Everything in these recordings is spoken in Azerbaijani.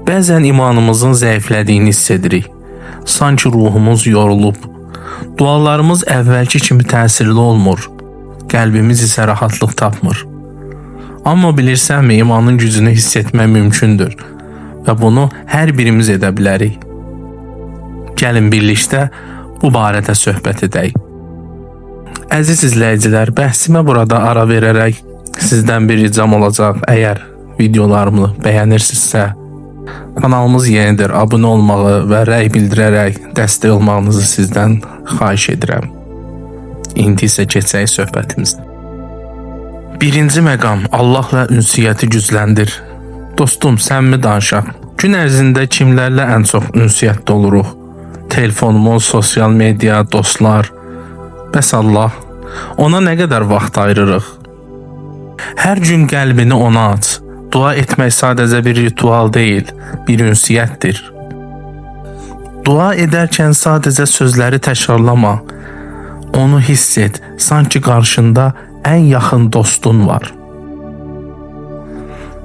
Bəzən imanımızın zəiflədiyini hiss edirik. Sanki ruhumuz yorulub. Dualarımız əvvəlki kimi təsirli olmur. Qəlbimiz isə rahatlıq tapmır. Amma bilirsənmi, imanın gücünü hiss etmək mümkündür və bunu hər birimiz edə bilərik. Gəlin birlikdə bu barədə söhbət edək. Əziz izləyicilər, bəhsimə burada ara verərək sizdən bir ricam olacaq. Əgər videolarımı bəyənirsinizsə, kanalımız yenidir, abunə olmağı və rəy bildirərək dəstək olmağınızı sizdən xahiş edirəm. İndi isə keçək söhbətimizə. Birinci məqam, Allahla ünsiyyəti gücləndir. Dostum, sənmi danışaq? Gün ərzində kimlərlə ən çox ünsiyyətdə oluruq? Telefonumuz, sosial media, dostlar. Bəs Allah, ona nə qədər vaxt ayırırıq? Hər gün qəlbini ona aç. Dua etmək sadəcə bir ritual deyil, bir ünsiyyətdir. Dua edərkən sadəcə sözləri təkrarlama. Onu hiss et, sanki qarşında ən yaxın dostun var.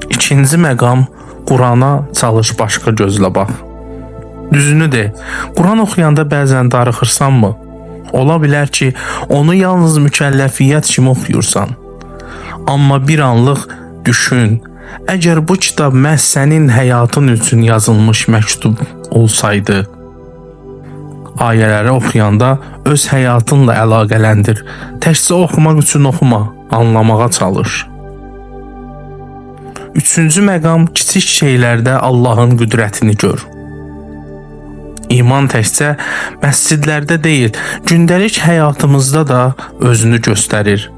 İkinci məqam, Qurana çalış, başqa gözlə bax. Düzünü de, Quran oxuyanda bəzən darıxırsanmı? Ola bilər ki, onu yalnız mükəlləfiyyət kimi oxuyursan. Amma bir anlıq düşün, əgər bu kitab məhz sənin həyatın üçün yazılmış məktub olsaydı, ayələri oxuyanda öz həyatınla əlaqələndir. Təkcə oxumaq üçün oxuma, anlamağa çalış. Üçüncü məqam, kiçik şeylərdə Allahın qüdrətini gör. İman təkcə məscidlərdə deyil, gündəlik həyatımızda da özünü göstərir.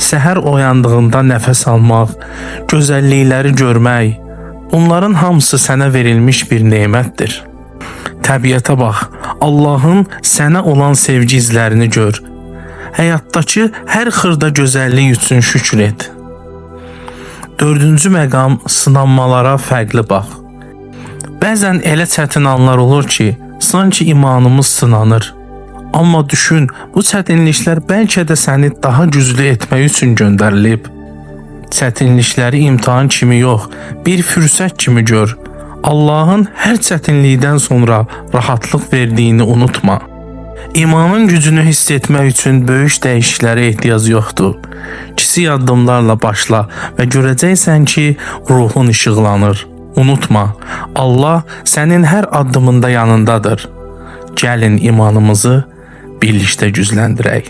Səhər oyandığında nəfəs almaq, gözəllikləri görmək, bunların hamısı sənə verilmiş bir nemətdir. Təbiətə bax, Allahın sənə olan sevgi izlərini gör. Həyatdakı hər xırda gözəllik üçün şükür et. Dördüncü məqam, sınanmalara fərqli bax. Bəzən elə çətin anlar olur ki, sanki imanımız sınanır. Amma düşün, bu çətinliklər bəlkə də səni daha güclü etmək üçün göndərilib. Çətinlikləri imtahan kimi yox, bir fürsət kimi gör. Allahın hər çətinlikdən sonra rahatlıq verdiyini unutma. İmanın gücünü hiss etmək üçün böyük dəyişikliklərə ehtiyac yoxdur. Kiçik addımlarla başla və görəcəksən ki, ruhun işıqlanır. Unutma, Allah sənin hər addımında yanındadır. Gəlin imanımızı birlikdə gücləndirək.